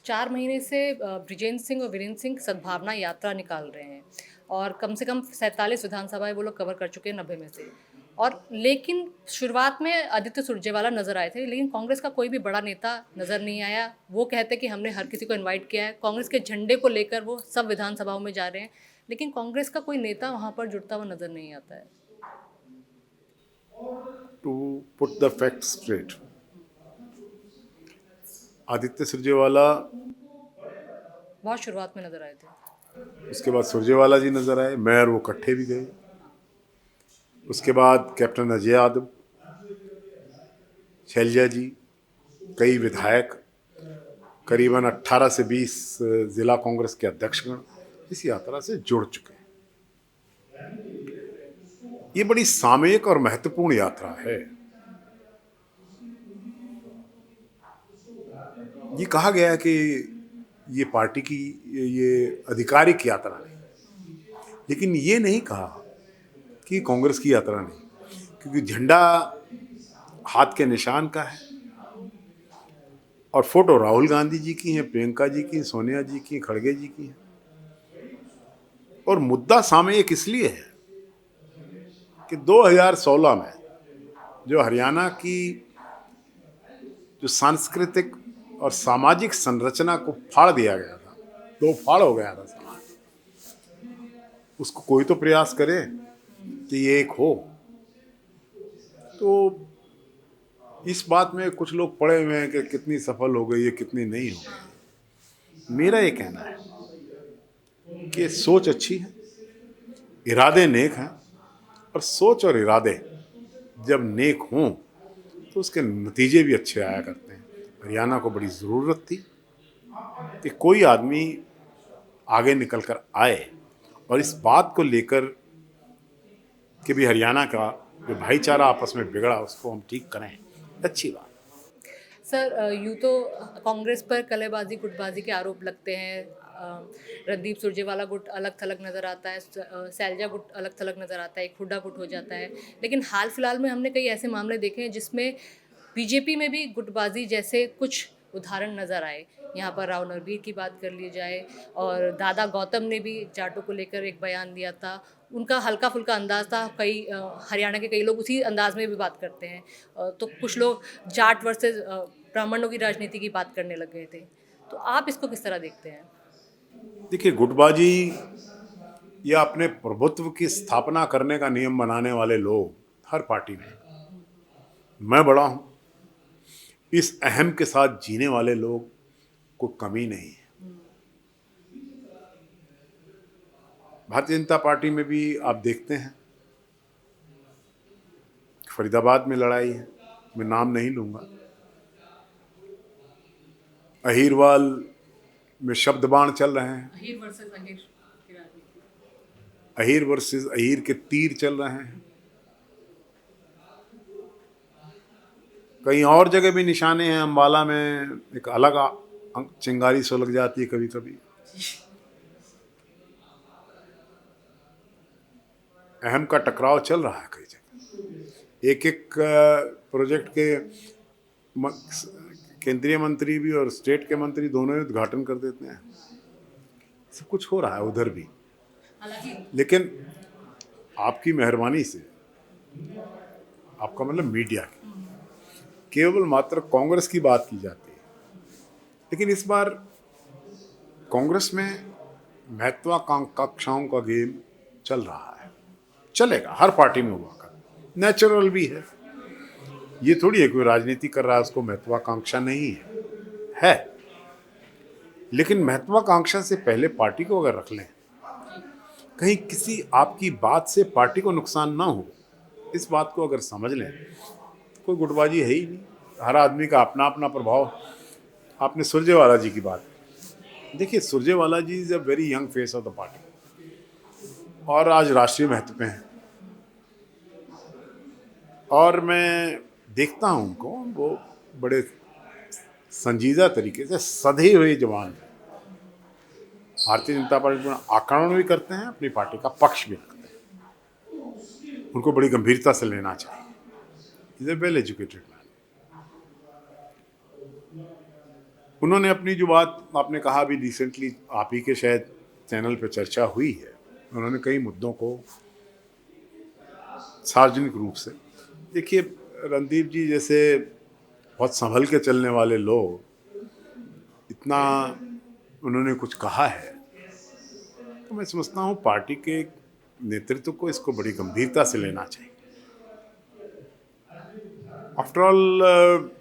4 महीने से बृजेंद्र सिंह और वीरेंद्र सिंह सद्भावना यात्रा निकाल रहे हैं और कम से कम 47 विधानसभाएँ वो लोग कवर कर चुके हैं 90 में से। और लेकिन शुरुआत में आदित्य सुरजेवाला नज़र आए थे, लेकिन कांग्रेस का कोई भी बड़ा नेता नज़र नहीं आया। वो कहते हैं कि हमने हर किसी को इनवाइट किया है, कांग्रेस के झंडे को लेकर वो सब विधानसभाओं में जा रहे हैं, लेकिन कांग्रेस का कोई नेता वहाँ पर जुड़ता हुआ नज़र नहीं आता है। To put the facts straight, Aditya Surjewala, बहुत शुरुआत में नज़र आए थे। उसके बाद सुरजेवाला जी नजर आए, मैं और वो इकट्ठे भी गए। उसके बाद कैप्टन अजय यादव, शैलजा जी, कई विधायक, करीबन 18 से 20 जिला कांग्रेस के अध्यक्षगण इस यात्रा से जुड़ चुके हैं। ये बड़ी सामयिक और महत्वपूर्ण यात्रा है। ये कहा गया है कि ये पार्टी की, ये आधिकारिक यात्रा नहीं, लेकिन ये नहीं कहा कि कांग्रेस की यात्रा नहीं, क्योंकि झंडा हाथ के निशान का है और फोटो राहुल गांधी जी की है, प्रियंका जी की, सोनिया जी की, खड़गे जी की है। और मुद्दा सामयिक इसलिए है कि 2016 में जो हरियाणा की जो सांस्कृतिक और सामाजिक संरचना को फाड़ दिया गया था, दो फाड़ हो गया था समाज, उसको कोई तो प्रयास करे कि ये एक हो। तो इस बात में कुछ लोग पड़े हुए हैं कि कितनी सफल हो गई है, कितनी नहीं हो गई। मेरा ये कहना है कि सोच अच्छी है, इरादे नेक हैं, और सोच और इरादे जब नेक हों तो उसके नतीजे भी अच्छे आया करते हैं। हरियाणा को बड़ी ज़रूरत थी कि कोई आदमी आगे निकल कर आए और इस बात को लेकर कि भी हरियाणा का जो भाईचारा आपस में बिगड़ा उसको हम ठीक करें। अच्छी बात। सर, यूँ तो कांग्रेस पर कलेबाजी गुटबाजी के आरोप लगते हैं। रणदीप सुरजेवाला गुट अलग थलग नज़र आता है, सैलजा गुट अलग थलग नज़र आता है, एक हुड्डा गुट हो जाता है। लेकिन हाल फिलहाल में हमने कई ऐसे मामले देखे हैं जिसमें बीजेपी में भी गुटबाजी जैसे कुछ उदाहरण नज़र आए। यहाँ पर राव नरबीर की बात कर ली जाए, और दादा गौतम ने भी जाटों को लेकर एक बयान दिया था। उनका हल्का फुल्का अंदाज था, कई हरियाणा के कई लोग उसी अंदाज में भी बात करते हैं। तो कुछ लोग जाट वर्सेस ब्राह्मणों की राजनीति की बात करने लग गए थे। तो आप इसको किस तरह देखते हैं? देखिए, गुटबाजी या अपने प्रभुत्व की स्थापना करने का नियम बनाने वाले लोग हर पार्टी में, मैं बड़ा हूं, इस अहम के साथ जीने वाले लोग को कमी नहीं है। भारतीय जनता पार्टी में भी आप देखते हैं, फरीदाबाद में लड़ाई है, मैं नाम नहीं लूंगा। अहीरवाल में शब्द बाण चल रहे हैं, अहीर वर्सेस अहीर की राजनीति। अहीर वर्सेस अहीर के तीर चल रहे हैं। कहीं और जगह भी निशाने हैं। अम्बाला में एक अलग चिंगारी सुलग जाती है कभी कभी। अहम का टकराव चल रहा है कई जगह। एक एक प्रोजेक्ट के केंद्रीय मंत्री भी और स्टेट के मंत्री दोनों ही उद्घाटन कर देते हैं। सब कुछ हो रहा है उधर भी, लेकिन आपकी मेहरबानी से, आपका मतलब मीडिया की, केवल मात्र कांग्रेस की बात की जाती है। लेकिन इस बार कांग्रेस में महत्वाकांक्षाओं का गेम चल रहा है। चलेगा, हर पार्टी में हुआ कर, नेचुरल भी है। ये थोड़ी है कोई राजनीति कर रहा है उसको महत्वाकांक्षा नहीं है। लेकिन महत्वाकांक्षा से पहले पार्टी को अगर रख लें, कहीं किसी आपकी बात से पार्टी को नुकसान ना हो, इस बात को अगर समझ लें तो कोई गुटबाजी है ही नहीं। हर आदमी का अपना अपना प्रभाव। आपने सुरजेवाला जी की बात, देखिए Surjewala ji is a very young face of the party और आज राष्ट्रीय महत्व पे हैं। और मैं देखता हूँ उनको, वो बड़े संजीदा तरीके से सधे हुए जवान हैं। भारतीय जनता पार्टी में आक्रमण भी करते हैं, अपनी पार्टी का पक्ष भी रखते हैं। उनको बड़ी गंभीरता से लेना चाहिए। Is a well educated man. उन्होंने अपनी जो बात आपने कहा अभी रिसेंटली आप ही के शायद चैनल पे चर्चा हुई है, उन्होंने कई मुद्दों को सार्वजनिक रूप से, देखिए रणदीप जी जैसे बहुत संभल के चलने वाले लोग, इतना उन्होंने कुछ कहा है तो मैं समझता हूँ पार्टी के नेतृत्व को इसको बड़ी गंभीरता से लेना चाहिए। आफ्टर ऑल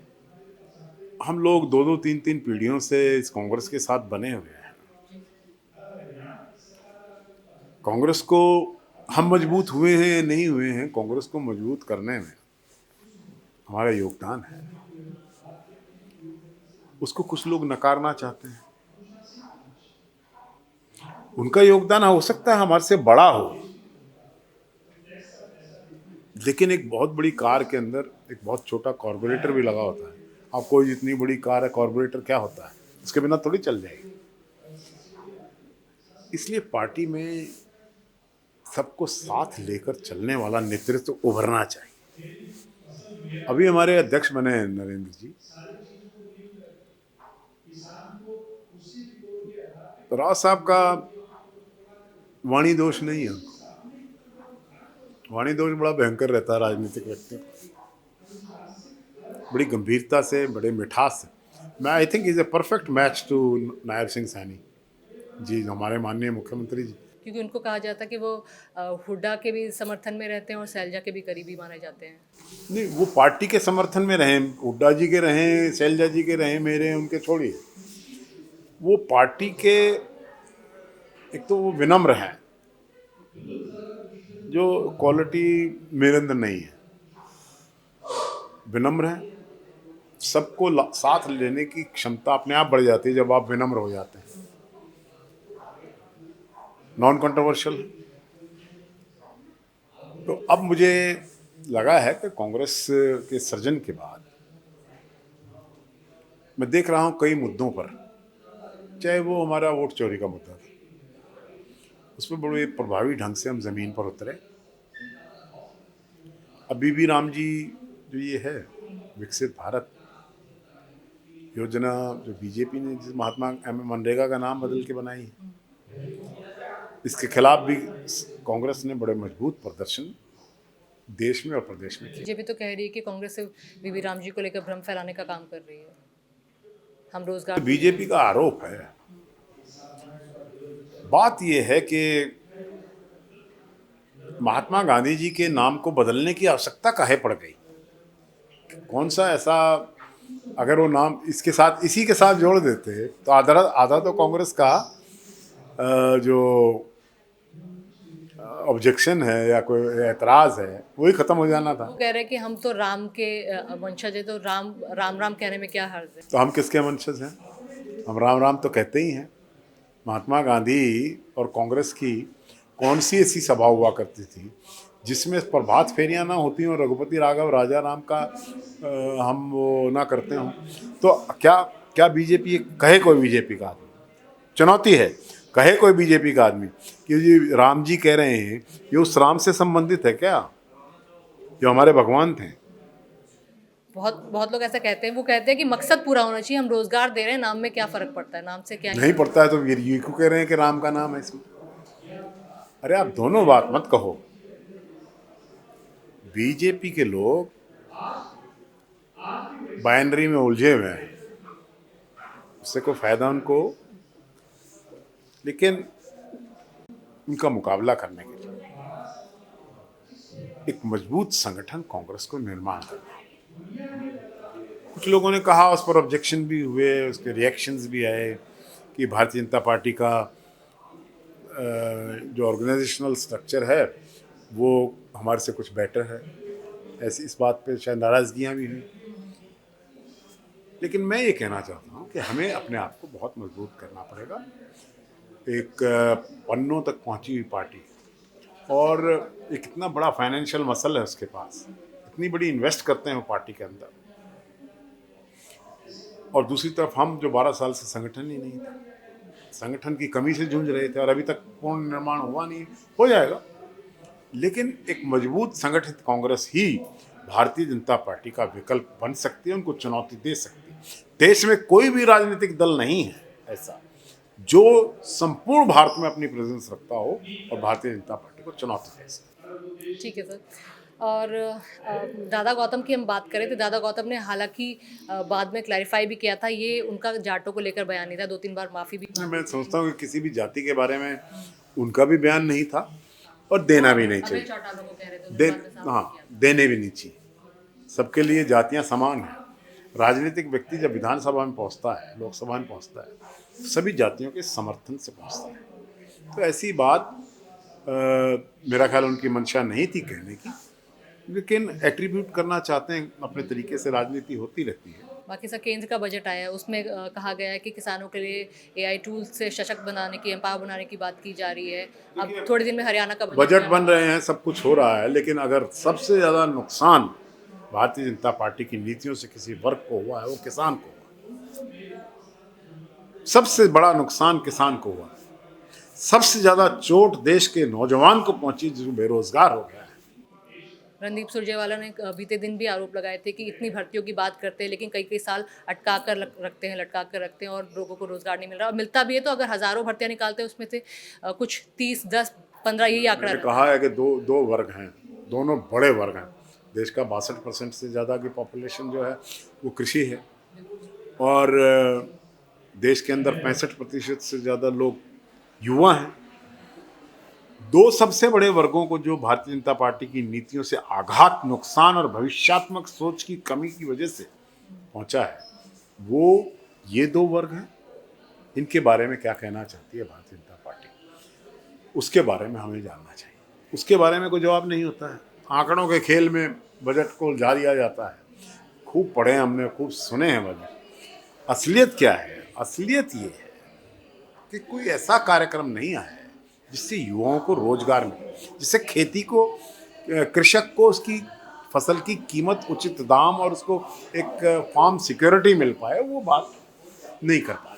हम लोग दो दो तीन तीन पीढ़ियों से इस कांग्रेस के साथ बने हुए हैं। कांग्रेस को हम मजबूत हुए हैं नहीं हुए हैं, कांग्रेस को मजबूत करने में हमारा योगदान है, उसको कुछ लोग नकारना चाहते हैं। उनका योगदान हो सकता है हमारे से बड़ा हो, लेकिन एक बहुत बड़ी कार के अंदर एक बहुत छोटा कार्बोरेटर भी लगा होता है। आप कोई जितनी बड़ी कार है, कार्बोरेटर क्या होता है, उसके बिना थोड़ी चल जाएगी। इसलिए पार्टी में सबको साथ लेकर चलने वाला नेतृत्व उभरना चाहिए। अभी हमारे अध्यक्ष बने हैं नरेंद्र जी, तो राव साहब का वाणी दोष नहीं है। वाणी दोष बड़ा भयंकर रहता है राजनीतिक व्यक्ति, बड़ी गंभीरता से, बड़े मिठास से। मैं I think is a perfect match to Nayab Singh Saini ji, हमारे माननीय मुख्यमंत्री जी। क्योंकि उनको कहा जाता है कि वो हुड्डा के भी समर्थन में रहते हैं और शैलजा के भी करीबी माने जाते हैं। नहीं, वो पार्टी के समर्थन में रहें, हुड्डा जी के रहें, शैलजा जी के रहें, मेरे उनके छोड़िए, वो पार्टी के एक तो वो विनम्र हैं, जो क्वालिटी मेरे अंदर नहीं है। विनम्र हैं, सबको साथ लेने की क्षमता अपने आप बढ़ जाती है जब आप विनम्र हो जाते हैं। Non controversial. तो अब मुझे लगा है कि कांग्रेस के सृजन के बाद मैं देख रहा हूँ कई मुद्दों पर, चाहे वो हमारा वोट चोरी का मुद्दा था, उस पर बड़े प्रभावी ढंग से हम जमीन पर उतरे। अभी भी राम जी जो ये है विकसित भारत योजना, जो बीजेपी ने जिस महात्मा मनरेगा का नाम बदल के बनाई है, इसके खिलाफ भी कांग्रेस ने बड़े मजबूत प्रदर्शन देश में और प्रदेश में किया। बीजेपी तो कह रही है कि कांग्रेस बीबी राम जी को लेकर भ्रम फैलाने का काम कर रही है। हम रोजगार, बीजेपी का आरोप है। बात यह है कि महात्मा गांधी जी के नाम को बदलने की आवश्यकता काहे पड़ गई? कौन सा ऐसा, अगर वो नाम इसके साथ इसी के साथ जोड़ देते तो आधा आधा तो कांग्रेस का जो ऑब्जेक्शन है या कोई एतराज है वही खत्म हो जाना था। वो कह रहे हैं कि हम तो राम के वंशज है, तो राम राम राम कहने में क्या हर्ज है? तो हम किसके वंशज हैं? हम राम राम तो कहते ही हैं। महात्मा गांधी और कांग्रेस की कौन सी ऐसी सभा हुआ करती थी जिसमें प्रभात फेरियां ना होती और रघुपति राघव राजा राम का हम वो ना करते हों? तो क्या क्या बीजेपी कहे कोई बीजेपी का आदमी, चुनौती है, कहे कोई बीजेपी का आदमी कि जी राम जी कह रहे हैं ये उस राम से संबंधित है क्या जो हमारे भगवान थे? बहुत बहुत लोग ऐसा कहते हैं। वो कहते हैं कि मकसद पूरा होना चाहिए, हम रोजगार दे रहे हैं, नाम में क्या फर्क पड़ता है, नाम से क्या नहीं पड़ता है तो ये क्यों कह रहे हैं कि राम का नाम है इसमें? अरे आप दोनों बात मत कहो। बीजेपी के लोग बाइनरी में उलझे हुए हैं, उससे कोई फायदा उनको, लेकिन उनका मुकाबला करने के लिए एक मजबूत संगठन कांग्रेस को निर्माण करना। कुछ लोगों ने कहा, उस पर ऑब्जेक्शन भी हुए, उसके रिएक्शंस भी आए कि भारतीय जनता पार्टी का जो ऑर्गेनाइजेशनल स्ट्रक्चर है वो हमारे से कुछ बेटर है, ऐसी इस बात पे शायद नाराज़गियाँ भी हुई। लेकिन मैं ये कहना चाहता हूँ कि हमें अपने आप को बहुत मजबूत करना पड़ेगा। एक पन्नों तक पहुँची हुई पार्टी और एक इतना बड़ा फाइनेंशियल मसल है उसके पास, इतनी बड़ी इन्वेस्ट करते हैं वो पार्टी के अंदर, और दूसरी तरफ हम जो 12 साल से संगठन ही नहीं था, संगठन की कमी से जूझ रहे थे और अभी तक पूर्ण निर्माण हुआ नहीं, हो जाएगा। लेकिन एक मजबूत संगठित कांग्रेस ही भारतीय जनता पार्टी का विकल्प बन सकती है, उनको चुनौती दे सकती है। देश में कोई भी राजनीतिक दल नहीं है ऐसा जो संपूर्ण भारत में अपनी प्रेजेंस रखता हो और भारतीय जनता पार्टी को चुनौती दे सके। ठीक है सर। और दादा गौतम की हम बात करें तो दादा गौतम ने हालांकि बाद में क्लैरिफाई भी किया था, ये उनका जाटों को लेकर बयान नहीं था, 2-3 बार माफ़ी भी मैं समझता हूँ कि किसी भी जाति के बारे में उनका भी बयान नहीं था और देना भी नहीं अभय चाहिए। चौटाला को कह रहे थे, उन्होंने बाद में साफ हाँ, किया था। देने भी नहीं चाहिए। सबके लिए जातियां समान हैं। राजनीतिक व्यक्ति जब विधानसभा में पहुंचता है, लोकसभा में पहुंचता है, सभी जातियों के समर्थन से पहुंचता है। तो ऐसी बात मेरा ख्याल उनकी मंशा नहीं थी कहने की, लेकिन एट्रीब्यूट करना चाहते हैं, अपने तरीके से राजनीति होती रहती है। बाकी सर, केंद्र का बजट आया है, उसमें कहा गया है कि किसानों के लिए एआई टूल्स से सशक्त बनाने की, एम्पावर बनाने की बात की जा रही है। अब थोड़े दिन में हरियाणा का बजट बन रहे हैं, सब कुछ हो रहा है, लेकिन अगर सबसे ज़्यादा नुकसान भारतीय जनता पार्टी की नीतियों से किसी वर्ग को हुआ है वो किसान को हुआ। सबसे बड़ा नुकसान किसान को हुआ। सबसे ज़्यादा चोट देश के नौजवान को पहुंची जो बेरोजगार हो गया है। रणदीप सुरजेवाला ने बीते दिन भी आरोप लगाए थे कि इतनी भर्तियों की बात करते हैं लेकिन कई कई साल अटका कर रखते हैं, लटका कर रखते हैं और लोगों को रोजगार नहीं मिल रहा। और मिलता भी है तो अगर हज़ारों भर्तियां निकालते हैं उसमें से कुछ 30, 10, 15 यही आंकड़ा मैंने कहा है कि दो वर्ग हैं, दोनों बड़े वर्ग हैं। देश का 62% से ज़्यादा की पॉपुलेशन जो है वो कृषि है और देश के अंदर 65% से ज़्यादा लोग युवा हैं। दो सबसे बड़े वर्गों को जो भारतीय जनता पार्टी की नीतियों से आघात, नुकसान और भविष्यात्मक सोच की कमी की वजह से पहुंचा है, वो ये दो वर्ग हैं। इनके बारे में क्या कहना चाहती है भारतीय जनता पार्टी, उसके बारे में हमें जानना चाहिए। उसके बारे में कोई जवाब नहीं होता है। आंकड़ों के खेल में बजट को उलझा दिया जाता है। खूब पढ़े हैं हमने, खूब सुने हैं बजट। असलियत क्या है? असलियत ये है कि कोई ऐसा कार्यक्रम नहीं आया है जिससे युवाओं को रोजगार मिले, जिससे खेती को, कृषक को उसकी फसल की कीमत, उचित दाम और उसको एक फार्म सिक्योरिटी मिल पाए, वो बात नहीं कर पा रही।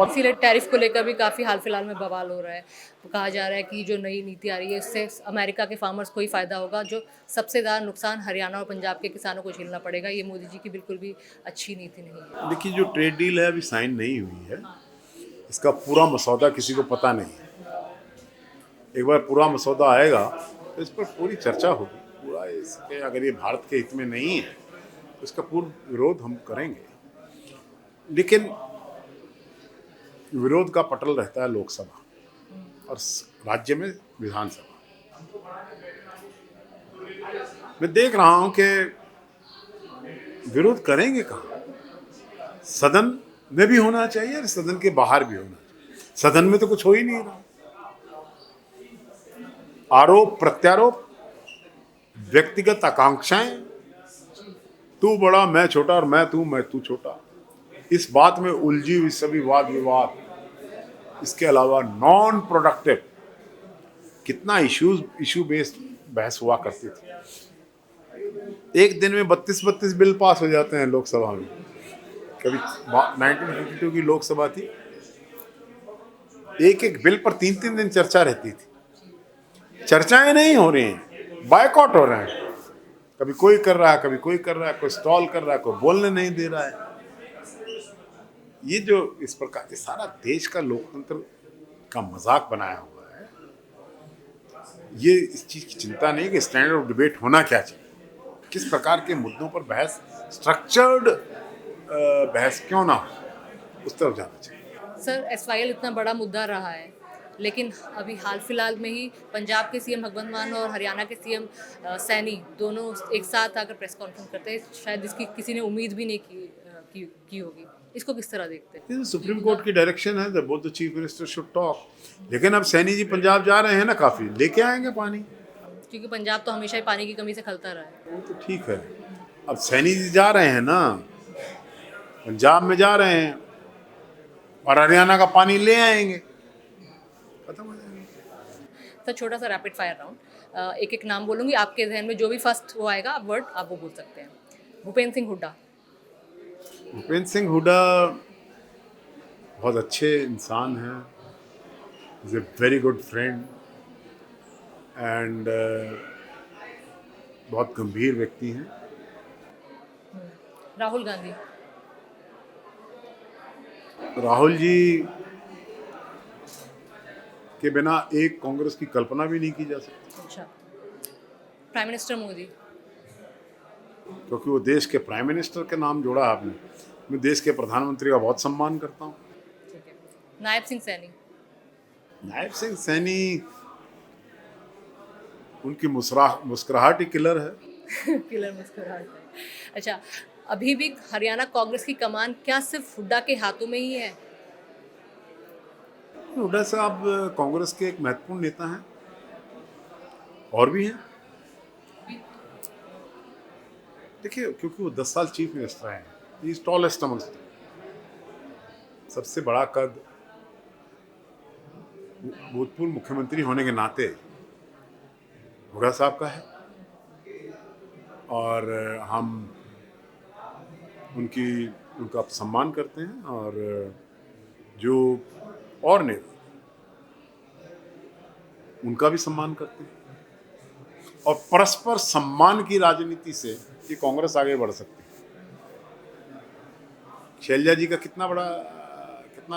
इसीलिए टैरिफ को लेकर भी काफ़ी हाल फिलहाल में बवाल हो रहा है। तो कहा जा रहा है कि जो नई नीति आ रही है इससे अमेरिका के फार्मर्स को ही फ़ायदा होगा, जो सबसे ज़्यादा नुकसान हरियाणा और पंजाब के किसानों को झेलना पड़ेगा। ये मोदी जी की बिल्कुल भी अच्छी नीति नहीं है। देखिए, जो ट्रेड डील है अभी साइन नहीं हुई है, इसका पूरा मसौदा किसी को पता नहीं है। एक बार पूरा मसौदा आएगा तो इस पर पूरी चर्चा होगी। पूरा इसके, अगर ये भारत के हित में नहीं है तो इसका पूर्ण विरोध हम करेंगे। लेकिन विरोध का पटल रहता है लोकसभा और राज्य में विधानसभा। मैं देख रहा हूं कि विरोध करेंगे कहाँ। सदन में भी होना चाहिए और सदन के बाहर भी होना चाहिए। सदन में तो कुछ हो ही नहीं रहा। आरोप प्रत्यारोप, व्यक्तिगत आकांक्षाएं, तू बड़ा मैं छोटा और मैं तू छोटा, इस बात में उलझी हुई सभी वाद विवाद, इसके अलावा नॉन प्रोडक्टिव कितना इशू बेस्ड बहस हुआ करती थी। एक दिन में 32 बिल पास हो जाते हैं लोकसभा में। कभी 1952 की लोकसभा थी, एक एक बिल पर 3-3 दिन चर्चा रहती थी। चर्चाएं नहीं हो रही हैं, बायकॉट हो रहे हैं। कभी कोई कर रहा है, कभी कोई कर रहा है, कोई स्टॉल कर रहा है, कोई बोलने नहीं दे रहा है। ये जो इस प्रकार के सारा देश का लोकतंत्र का मजाक बनाया हुआ है, ये इस चीज की चिंता नहीं कि स्टैंडर्ड ऑफ डिबेट होना क्या चाहिए, किस प्रकार के मुद्दों पर बहस, स्ट्रक्चर्ड बहस क्यों ना हो, उस तरफ जाना चाहिए। सर, एसवाईएल इतना बड़ा मुद्दा रहा है, लेकिन अभी हाल फिलहाल में ही पंजाब के सीएम भगवंत मान और हरियाणा के सीएम सैनी दोनों एक साथ आकर प्रेस कॉन्फ्रेंस करते हैं। शायद इसकी किसी ने उम्मीद भी नहीं की होगी। इसको किस तरह देखते हैं? सुप्रीम कोर्ट की डायरेक्शन है both the chief minister should talk. लेकिन अब सैनी जी पंजाब जा रहे हैं ना, काफी लेके आएंगे पानी, क्योंकि पंजाब तो हमेशा ही पानी की कमी से खलता रहा है। वो तो ठीक है। अब सैनी जी जा रहे हैं ना, पंजाब में जा रहे हैं और हरियाणा का पानी ले आएंगे, खत्म हो जाएगा। सर, छोटा सा रैपिड फायर राउंड, एक एक नाम बोलूंगी, आपके जहन में जो भी फर्स्ट वो आएगा वर्ड आप वो बोल सकते हैं। भूपेंद्र सिंह हुड्डा। भूपेंद्र सिंह हुड्डा बहुत अच्छे इंसान हैं, is a very good friend and बहुत गंभीर व्यक्ति हैं। राहुल गांधी। राहुल जी के बिना एक कांग्रेस की कल्पना भी नहीं की जा सकती, अच्छा, प्राइम मिनिस्टर मोदी। क्योंकि वो देश के प्राइम मिनिस्टर के नाम जोड़ा आपने। मैं देश के प्रधानमंत्री का बहुत सम्मान करता हूँ। ठीक है। नायब सिंह सैनी। नायब सिंह सैनी, उनकी मुस्कुराहट ही किलर है। किलर मुस्कुराहट है। अच्छा, अभी भी हरियाणा कांग्रेस की कमान क्या सिर्फ हुड्डा के हाथों में ही है? हुड्डा साहब कांग्रेस के एक महत्वपूर्ण नेता हैं, और भी हैं। देखिए, क्योंकि वो 10 साल चीफ मिनिस्टर हैं, he is tallest amongst them. सबसे बड़ा कद भूतपूर्व मुख्यमंत्री होने के नाते हुड्डा साहब का है, और हम उनका सम्मान करते हैं, और जो और नेता उनका भी सम्मान करते हैं, और परस्पर सम्मान की राजनीति से ये कांग्रेस आगे बढ़ सकती है। शैलजा जी का कितना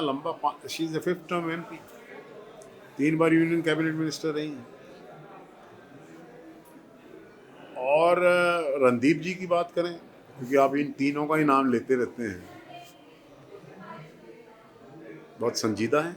लंबा, she is the 5th term MP, 3 bar union cabinet minister रही हैं। और रणदीप जी की बात करें, क्योंकि आप इन तीनों का ही नाम लेते रहते हैं, बहुत संजीदा है।